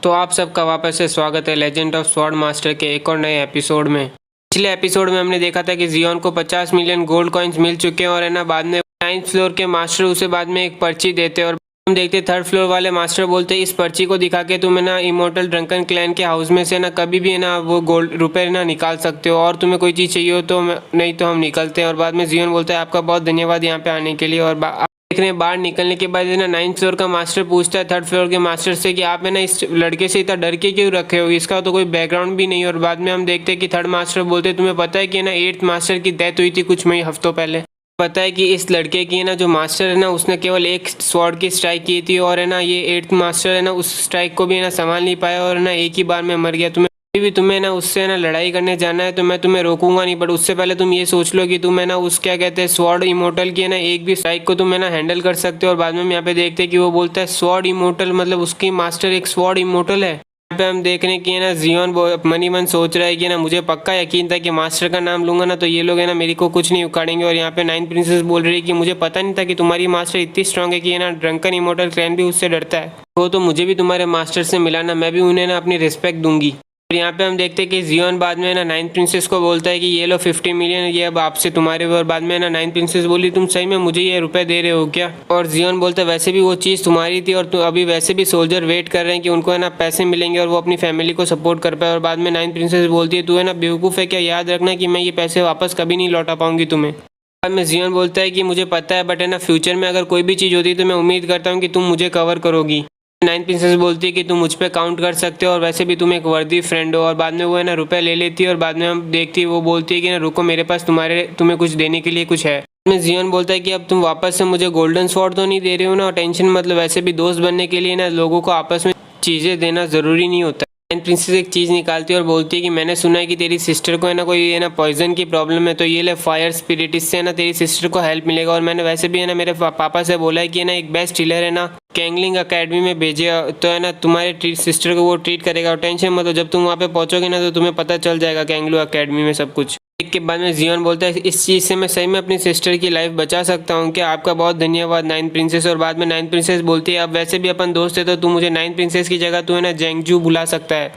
तो आप सबका वापस से स्वागत है लेजेंड ऑफ स्वॉर्ड मास्टर के एक और नए एपिसोड में। पिछले एपिसोड में हमने देखा था कि जियोन को 50 मिलियन गोल्ड कॉइन्स मिल चुके हैं और है ना बाद में 9th फ्लोर के मास्टर उसे बाद में एक पर्ची देते हैं और हम देखते 3rd फ्लोर वाले मास्टर बोलते हैं इस पर्ची को दिखा के तुम है ना इमोर्टल ड्रंकन क्लैन के हाउस में से ना कभी भी है ना वो गोल्ड रुपए ना निकाल सकते हो और तुम्हें कोई चीज़ चाहिए हो तो नहीं तो हम निकलते हैं। और बाद में जियोन बोलता है आपका बहुत धन्यवाद यहाँ पे आने के लिए। और देख रहे हैं बाहर निकलने के बाद ना 9th फ्लोर का मास्टर पूछता है 3rd फ्लोर के मास्टर से कि आप है ना इस लड़के से इतना डर के क्यों रखे हो, इसका तो कोई बैकग्राउंड भी नहीं। और बाद में हम देखते हैं कि 3rd मास्टर बोलते हैं तुम्हें पता है कि ना 8th मास्टर की डेथ हुई थी कुछ हफ्तों पहले। पता है कि इस लड़के की ना जो मास्टर है ना उसने केवल एक स्वॉर्ड की स्ट्राइक की थी और है ना ये 8th मास्टर है ना उस स्ट्राइक को भी है ना संभाल नहीं पाया और ना एक ही बार में मर गया। भी तुम्हें ना उससे ना लड़ाई करने जाना है तो मैं तुम्हें रोकूंगा नहीं, बट उससे पहले तुम ये सोच लो कि तुम है ना उस क्या कहते हैं स्वॉर्ड इमोर्टल की है ना एक भी स्ट्राइक को तुम है ना हैंडल कर सकते हो। और बाद में हम यहाँ पे देखते हैं कि वो बोलता है स्वॉर्ड इमोर्टल मतलब उसकी मास्टर एक स्वॉर्ड इमोर्टल है। यहाँ पे हम देख रहे हैं कि ना जियोन मनी मन सोच रहा है कि ना मुझे पक्का यकीन था कि मास्टर का नाम लूंगा ना तो ये लोग है ना मेरे को कुछ नहीं उखाड़ेंगे। और यहाँ पे 9 प्रिंसेस बोल रही है कि मुझे पता नहीं था कि तुम्हारी मास्टर इतनी स्ट्रांग है कि ना ड्रंकन इमोर्टल क्लैन भी उससे डरता है। तो मुझे भी तुम्हारे मास्टर से मिलाना, मैं भी उन्हें ना अपनी रिस्पेक्ट दूंगी। और यहाँ पे हम देखते हैं कि जियोन बाद में ना 9th प्रिंसेस को बोलता है कि ये लो 50 मिलियन ये अब आपसे तुम्हारे। और बाद में ना 9th प्रिंसेस बोली तुम सही में मुझे ये रुपए दे रहे हो क्या? और जियोन बोलता है वैसे भी वो चीज़ तुम्हारी थी और अभी वैसे भी सोल्जर वेट कर रहे हैं कि उनको है ना पैसे मिलेंगे और वो अपनी फैमिली को सपोर्ट कर पाए। और बाद में 9th प्रिंसेस बोलती है तू है ना बेवकूफ़ है क्या, याद रखना कि मैं ये पैसे वापस कभी नहीं लौटा पाऊंगी तुम्हें। बाद में जियोन बोलता है कि मुझे पता है बट है ना फ्यूचर में अगर कोई भी चीज़ होती है तो मैं उम्मीद करता हूँ कि तुम मुझे कवर करोगी। 9th प्रिंसेस बोलती है कि तुम मुझ पे काउंट कर सकते हो और वैसे भी तुम एक वर्दी फ्रेंड हो। और बाद में वो है ना रुपए ले लेती है और बाद में हम देखती है वो बोलती है कि ना रुको मेरे पास तुम्हें कुछ देने के लिए कुछ है। में जियोन बोलता है कि अब तुम वापस से मुझे गोल्डन स्वॉर्ड तो नहीं दे रहे हो ना, और टेंशन मतलब वैसे भी दोस्त बनने के लिए ना लोगों को आपस में चीज़ें देना ज़रूरी नहीं होता। 9th प्रिंसेस एक चीज़ निकालती है और बोलती है कि मैंने सुना है कि तेरी सिस्टर को है ना कोई है ना पॉइजन की प्रॉब्लम है तो ये ले फायर स्पिरिट, इससे है ना तेरी सिस्टर को हेल्प मिलेगा। और मैंने वैसे भी है ना मेरे पापा से बोला है कि ना एक बेस्ट हीलर है ना कैंगलिंग अकेडमी में भेजे तो है ना तुम्हारे सिस्टर को वो ट्रीट करेगा। और टेंशन मत लो, जब तुम वहाँ पे पहुँचोगे ना तो तुम्हें पता चल जाएगा कैंगलू अकेडमी में सब कुछ। एक के बाद में जियोन बोलता है इस चीज़ से मैं सही में अपनी सिस्टर की लाइफ बचा सकता हूँ क्या, आपका बहुत धन्यवाद 9th प्रिंसेस। और बाद में 9th प्रिंसेस बोलती है अब वैसे भी अपन दोस्त है तो तू मुझे 9th प्रिंसेस की जगह तू है ना जेंगजू बुला सकता है।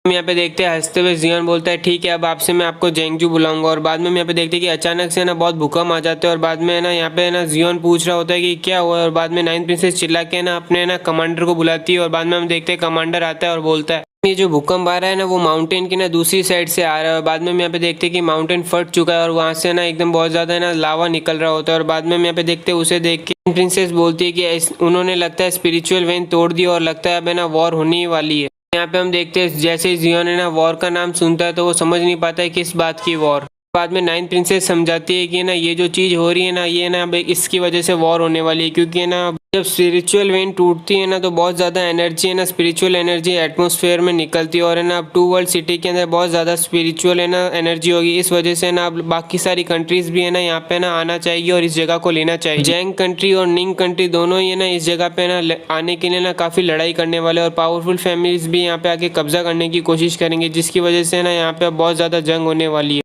हम यहाँ पे देखते हैं हंसते हुए जियोन बोलता है ठीक है अब आपसे मैं आपको जेंगजू बुलाऊंगा। और बाद में हम यहाँ पे देखते हैं कि अचानक से ना बहुत भूकंप आ जाते हैं और बाद में ना यहाँ पे ना जियोन पूछ रहा होता है कि क्या हुआ। और बाद में 9th प्रिंसेस चिल्ला के ना अपने ना कमांडर को बुलाती है और बाद में हम देखते हैं कमांडर आता है और बोलता है ये जो भूकंप आ रहा है ना वो माउंटेन की ना दूसरी साइड से आ रहा है। और बाद में हम यहाँ पे देखते हैं कि माउंटेन फट चुका है और वहाँ से ना एकदम बहुत ज़्यादा ना लावा निकल रहा होता है। और बाद में हम यहाँ पे देखते हैं उसे देख के प्रिंसेस बोलती है कि उन्होंने लगता है स्पिरिचुअल वेन तोड़ दी और लगता है अब है ना वॉर होने ही वाली है। यहाँ पे हम देखते हैं जैसे जियोन है ना वॉर का नाम सुनता है तो वो समझ नहीं पाता है किस बात की वॉर। बाद में 9th प्रिंसेस समझाती है कि ना ये जो चीज़ हो रही है ना ये ना इसकी वजह से वॉर होने वाली है, क्योंकि ना जब स्पिरिचुअल वेन टूटती है ना तो बहुत ज़्यादा एनर्जी है ना स्पिरिचुअल एनर्जी एटमॉस्फेयर में निकलती है और है ना अब 2 वर्ल्ड सिटी के अंदर बहुत ज़्यादा स्पिरिचुअल है ना एनर्जी होगी। इस वजह से ना अब बाकी सारी कंट्रीज भी है ना यहाँ पे ना आना चाहिए और इस जगह को लेना चाहिए। जैंग कंट्री और निंग कंट्री दोनों ही है ना इस जगह पे ना आने के लिए ना काफ़ी लड़ाई करने वाले और पावरफुल फैमिलीज भी यहाँ पे आके कब्जा करने की कोशिश करेंगे, जिसकी वजह से ना यहाँ पे बहुत ज़्यादा जंग होने वाली है।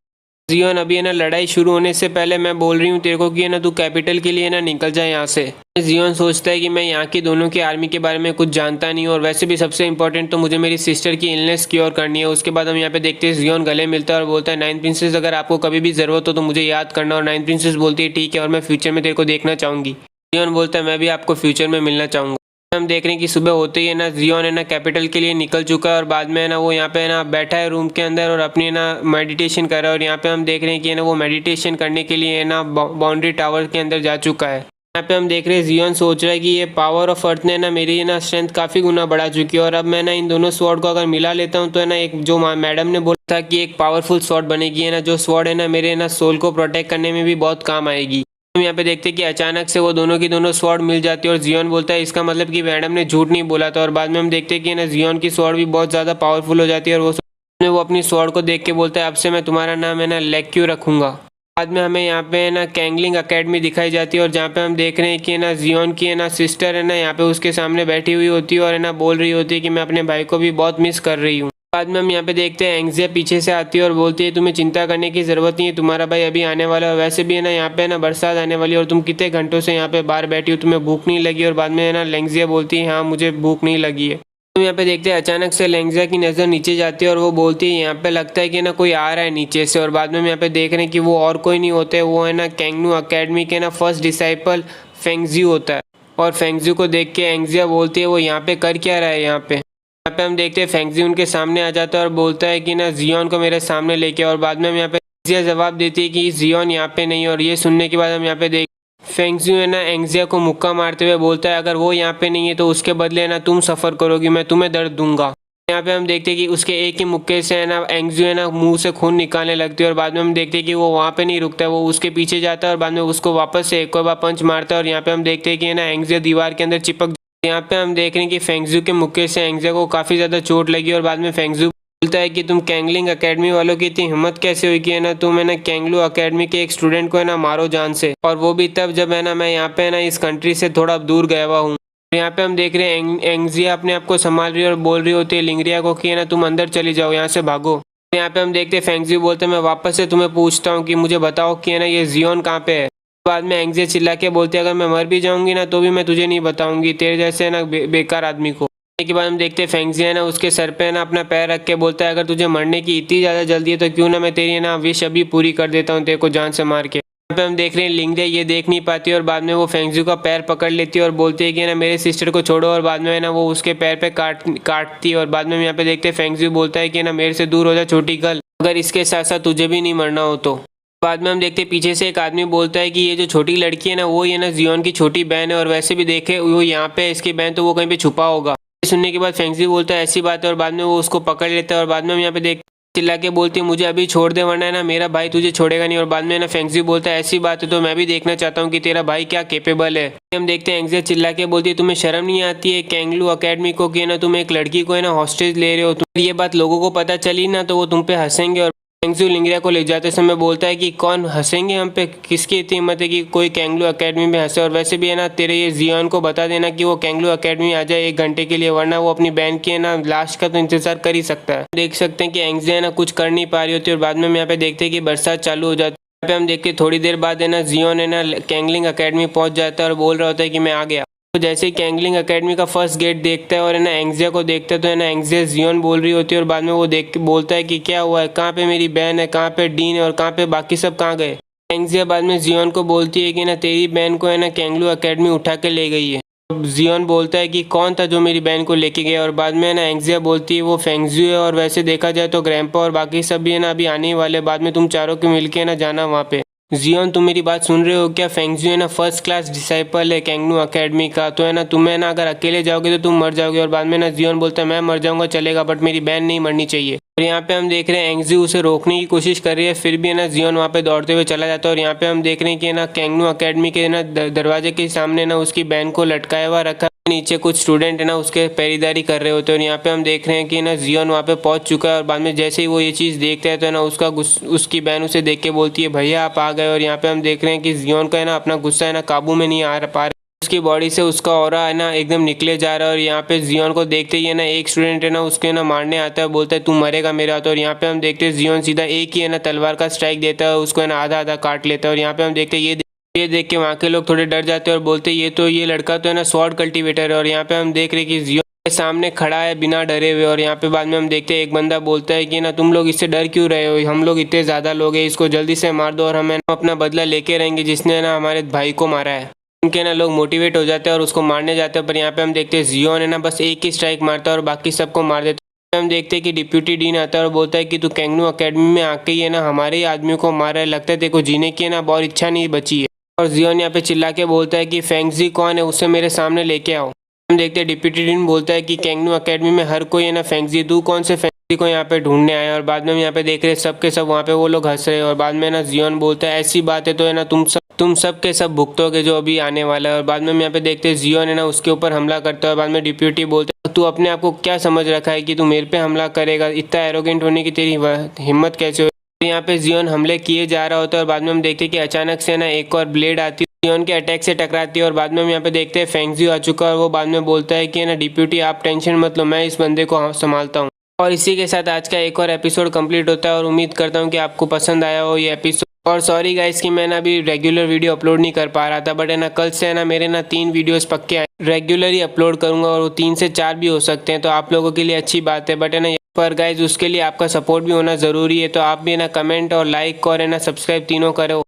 जियोन अभी है ना लड़ाई शुरू होने से पहले मैं बोल रही हूँ तेरे को कि है ना तू कैपिटल के लिए ना निकल जाए यहाँ से। जियोन सोचता है कि मैं यहाँ की दोनों की आर्मी के बारे में कुछ जानता नहीं हूँ और वैसे भी सबसे इंपॉर्टेंट तो मुझे मेरी सिस्टर की इलनेस क्योर करनी है। उसके बाद हम यहाँ पे देखते हैं जियोन गले मिलता है और बोलता है 9th प्रिंसेस अगर आपको कभी भी ज़रूरत हो तो मुझे याद करना। और 9th प्रिंसेस बोलती है ठीक है और मैं फ्यूचर में तेरे को देखना चाहूँगी। जियोन बोलता है मैं भी आपको फ्यूचर में मिलना चाहूँगा। हम देख रहे हैं कि सुबह होते ही है ना जियोन है ना कैपिटल के लिए निकल चुका है और बाद में है ना वो यहाँ पे है ना बैठा है रूम के अंदर और अपनी ना मेडिटेशन कर रहा है। और यहाँ पे हम देख रहे हैं कि है ना वो मेडिटेशन करने के लिए है ना बाउंड्री टावर के अंदर जा चुका है। यहाँ पे हम देख रहे हैं जियोन सोच रहा है कि ये पावर ऑफ अर्थ ने ना मेरी ना स्ट्रेंथ काफ़ी गुना बढ़ा चुकी है और अब मैं ना इन दोनों स्वॉर्ड को अगर मिला लेता हूँ तो है ना एक जो मैडम ने बोला था कि एक पावरफुल स्वॉर्ड बनेगी है ना, जो स्वॉर्ड है ना मेरे ना सोल को प्रोटेक्ट करने में भी बहुत काम आएगी। हम यहाँ पे देखते हैं कि अचानक से वो दोनों की दोनों स्वॉर्ड मिल जाती है और जियोन बोलता है इसका मतलब कि मैडम ने झूठ नहीं बोला था। और बाद में हम देखते हैं कि ना जियोन की स्वॉर्ड भी बहुत ज़्यादा पावरफुल हो जाती है और वो अपनी स्वॉर्ड को देख के बोलता है अब से मैं तुम्हारा नाम है ना लेक्यू रखूंगा। बाद में हमें यहाँ पे ना कैंगलिंग अकेडमी दिखाई जाती है और जहाँ पे हम देख रहे हैं कि ना जियोन की है ना सिस्टर है ना यहाँ पे उसके सामने बैठी हुई होती है और है ना बोल रही होती है कि मैं अपने भाई को भी बहुत मिस कर रही हूँ। बाद में हम यहाँ पे देखते हैं एंग्जिया पीछे से आती है और बोलती है तुम्हें चिंता करने की ज़रूरत नहीं है, तुम्हारा भाई अभी आने वाला है। वैसे भी है ना यहाँ पे ना बरसात आने वाली है और तुम कितने घंटों से यहाँ पे बाहर बैठी हो, तुम्हें भूख नहीं लगी। और बाद में है ना एंग्जिया बोलती है हाँ मुझे भूख नहीं लगी है। तो यहाँ पे देखते हैं अचानक से लेंग्जिया की नज़र नीचे जाती है और वो बोलती है यहाँ पे लगता है कि ना कोई आ रहा है नीचे से। और बाद में हम यहाँ पे देख रहे हैं कि वो और कोई नहीं होते, वो है ना कैंगनू अकेडमी के ना फर्स्ट डिसाइपल फेंगजी होता है। और फेंगजी को देख के एंग्जिया बोलती है वो यहाँ पे कर क्या रहा है यहाँ पे। यहाँ पे हम देखते हैं फेंगजी उनके सामने आ जाता है और बोलता है कि ना जियोन को मेरे सामने लेके। और बाद में हम यहाँ पे एंग्जिया जवाब देती है कि जियोन यहाँ पे नहीं। और ये सुनने के बाद हम यहाँ पे देख फेंगजी है ना एंग्जिया को मुक्का मारते हुए बोलता है अगर वो यहाँ पे नहीं है तो उसके बदले ना तुम सफ़र करोगी, मैं तुम्हें दर्द दूंगा। यहाँ पे हम देखते हैं कि उसके एक ही मुक्के से है ना एंग्जिया है ना मुंह से खून निकालने लगती है। और बाद में हम देखते हैं कि वो वहाँ पे नहीं रुकता है, वो उसके पीछे जाता है और बाद में उसको वापस से एक और बार पंच मारता है। और यहाँ पे हम देखते हैं कि है ना एंग्जिया दीवार के अंदर चिपक। यहाँ पे हम देख रहे हैं कि फेंगजी के मुक्के से एंग्जिया को काफ़ी ज़्यादा चोट लगी। और बाद में फेंगजी बोलता है कि तुम कैंगलिंग अकेडमी वालों की इतनी हिम्मत कैसे हुई कि है ना तुम है ना कैंगलू अकेडमी के एक स्टूडेंट को है ना मारो जान से, और वो भी तब जब है ना मैं यहाँ पे है ना इस कंट्री से थोड़ा दूर गया हुआ हूँ। यहाँ पे हम देख रहे हैं एंग्जिया अपने आप को संभाल रही है और बोल रही होती है लिंगरिया को कि है ना तुम अंदर चली जाओ, यहाँ से भागो। यहाँ पे हम देखते हैं फेंगजी बोलते हैं मैं वापस से तुम्हें पूछता हूँ कि मुझे बताओ कि है ना ये जियोन कहाँ पे है। बाद में एंग्जिया चिल्ला के बोलते हैं अगर मैं मर भी जाऊंगी ना तो भी मैं तुझे नहीं बताऊंगी, तेरे जैसे है ना बेकार आदमी को। के बाद हम देखते हैं फेंगजी है ना उसके सर पे ना अपना पैर रख के बोलता है अगर तुझे मरने की इतनी ज़्यादा जल्दी है तो क्यों ना मैं तेरी ना विश अभी पूरी कर देता हूँ तेरे को जान से मार के। यहाँ पे हम देख रहे हैं लिंगरिया ये देख नहीं पाती और बाद में वो फेंगजी का पैर पकड़ लेती है और बोलती है कि ना मेरे सिस्टर को छोड़ो। और बाद में है ना वो उसके पैर पे काटती है। और बाद में हम यहाँ पे देखते हैं फेंगजी बोलता है कि ना मेरे से दूर हो जा छोटी गर्ल, अगर इसके साथ साथ तुझे भी नहीं मरना हो तो। बाद में हम देखते हैं पीछे से एक आदमी बोलता है कि ये जो छोटी लड़की है ना वो ये ना जियोन की छोटी बहन है, और वैसे भी देखे वो यहाँ पे इसकी बहन तो वो कहीं पे छुपा होगा। सुनने के बाद फेंगजी बोलता है ऐसी बात है। और बाद में वो उसको पकड़ लेता है और बाद में हम यहाँ पे देख चिल्ला के बोलती है मुझे अभी छोड़ दे वरना है ना मेरा भाई तुझे छोड़ेगा नहीं। और बाद में ना फेंगजी बोलता है ऐसी बात है तो मैं भी देखना चाहता हूँ कि तेरा भाई क्या कैपेबल है। हम देखते हैं एंग्जिया चिल्ला के बोलती है तुम्हें शर्म नहीं आती है कैंगलू अकेडमी को कि ना तुम एक लड़की को है ना हॉस्टेज ले रहे हो, तुम ये बात लोगों को पता चली ना तो वो तुम पे हंसेंगे। और फेंगजी लिंगरिया को ले जाते समय बोलता है कि कौन हंसेंगे हम पे, किसकी इतनी हिम्मत है कि कोई कैंगलू अकेडमी में हंसे। और वैसे भी है ना तेरे ये जियोन को बता देना कि वो कैंगलू अकेडमी आ जाए 1 घंटे के लिए, वरना वो अपनी बहन की है ना लाश का तो इंतजार कर ही सकता है। देख सकते हैं कि एंग्जिया है ना कुछ कर नहीं पा रही होती। और बाद में हम यहाँ पे देखते हैं कि बरसात चालू हो जाती है। यहाँ पे हम देखते थोड़ी देर बाद है ना जियोन है ना कैंगलिंग अकेडमी पहुंच जाता है और बोल रहा होता है कि मैं आ गया। तो जैसे ही कैंगलिंग अकेडमी का फर्स्ट गेट देखता है और है ना एंग्जिया को देखता है तो है ना एंग्जिया जियोन बोल रही होती है। और बाद में वो देख के बोलता है कि क्या हुआ है, कहाँ पे मेरी बहन है, कहाँ पे डीन है और कहाँ पे बाकी सब कहाँ गए। एंग्जिया बाद में जियोन को बोलती है कि ना तेरी बहन को है ना कैंगलू अकेडमी उठा के ले गई है। जियोन बोलता है कि कौन था जो मेरी बहन को लेके गया। और बाद में ना एंग्जिया बोलती है वो फेंगजी है, और वैसे देखा जाए तो ग्रैंपा और बाकी सब भी है ना अभी आने वाले, बाद में तुम चारों के मिलके ना जाना वहाँ पे। जियोन तुम मेरी बात सुन रहे हो क्या, फेंगजी है ना फर्स्ट क्लास डिसाइपल है कैंगनू अकेडमी का, तो है ना तुम्हें ना अगर अकेले जाओगे तो तुम मर जाओगे। और बाद में ना जियोन बोलता है मैं मर जाऊंगा चलेगा बट मेरी बहन नहीं मरनी चाहिए। और यहाँ पे हम देख रहे हैं एंग्जी उसे रोकने की कोशिश कर रही है, फिर भी है ना जियोन वहाँ पे दौड़ते हुए चला जाता है। और यहाँ पे हम देख रहे हैं कि ना कैंगनू अकेडमी के ना दरवाजे के सामने ना उसकी बहन को लटकाया हुआ रखा, नीचे कुछ स्टूडेंट है ना उसके पैरीदारी कर रहे होते हैं। और यहाँ पे हम देख रहे हैं कि ना जियोन वहाँ पे पहुंच चुका है। और बाद में जैसे ही वो ये चीज़ देखता है तो ना उसकी बहन उसे देख के बोलती है भैया आप आ गए। और यहाँ पे हम देख रहे हैं कि जियोन का है ना अपना गुस्सा है ना काबू में नहीं आ पा रहा, उसकी बॉडी से उसका ऑरा है ना एकदम निकले जा रहा है। और यहाँ पे जियोन को देखते ही है ना एक स्टूडेंट है ना उसके ना मारने आता है, बोलता है तू मरेगा मेरे हाथ। और यहाँ पे हम देखते हैं जियोन सीधा एक ही है ना तलवार का स्ट्राइक देता है, उसको है ना आधा आधा काट लेता है। और यहाँ पे हम देखते हैं ये देख के वहाँ के लोग थोड़े डर जाते हैं और बोलते हैं ये लड़का तो है ना स्वॉर्ड कल्टीवेटर है। और यहाँ पे हम देख रहे हैं कि जियोन के सामने खड़ा है बिना डरे हुए। और यहाँ पे बाद में हम देखते हैं एक बंदा बोलता है कि ना तुम लोग इससे डर क्यों रहे हो, हम लोग इतने ज़्यादा लोग हैं, इसको जल्दी से मार दो और हम अपना बदला लेके रहेंगे जिसने ना हमारे भाई को मारा है। उनके ना लोग मोटिवेट हो जाते हैं और उसको मारने जाते हैं। पर यहाँ पे हम देखते हैं जियोन है ना बस एक ही स्ट्राइक मारता है और बाकी सबको मार देता है। हम देखते हैं कि डिप्यूटी डीन आता है और बोलता है कि तू कैंगनू अकेडमी में आके ही है ना हमारे ही आदमियों को मारा है, लगता है तेरे को जीने की है ना बहुत इच्छा नहीं बची है। और जियोन यहाँ पे चिल्ला के बोलता है कि फेंगजी कौन है, उसे मेरे सामने लेके आओ। हम देखते हैं डिप्यूटी डीन बोलता है कि कैंगनू अकेडमी में हर कोई है ना फेंगजी, तू कौन से फेंगजी को यहाँ पे ढूंढने आया। और बाद में हम यहाँ पे देख रहे हैं सब के सब वहाँ पे वो लोग हंस रहे हैं। और बाद में ना जियोन बोलता है ऐसी बात है तो है ना तुम सब के सब भुगतोगे जो अभी आने वाला है। और बाद में हम यहाँ पे देखते हैं जियोन है ना उसके ऊपर हमला करता है। बाद में डिप्यूटी बोलता है तू अपने आप को क्या समझ रखा है कि तू मेरे पे हमला करेगा, इतना एरोगेंट होने की तेरी हिम्मत कैसे हुई। यहाँ पे जियोन हमले किए जा रहा होता है और बाद में हम देखते हैं कि अचानक से ना एक और ब्लेड आती है, जियोन के अटैक से टकराती है। और बाद में हम यहाँ पे देखते हैं फेंगजी आ चुका है और वो बाद में बोलता है कि ना डिप्यूटी आप टेंशन मत लो, मैं इस बंदे को संभालता हूँ। और इसी के साथ आज का एक और एपिसोड कंप्लीट होता है और उम्मीद करता हूँ कि आपको पसंद आया हो ये एपिसोड। और सॉरी गाइस कि मैं ना अभी रेगुलर वीडियो अपलोड नहीं कर पा रहा था, बट है ना कल से है ना मेरे ना 3 वीडियोस पक्के रेगुलर ही अपलोड करूंगा और वो 3 से 4 भी हो सकते हैं, तो आप लोगों के लिए अच्छी बात है। बट है ना पर गाइस उसके लिए आपका सपोर्ट भी होना ज़रूरी है, तो आप भी है ना कमेंट और लाइक और है ना सब्सक्राइब तीनों करो।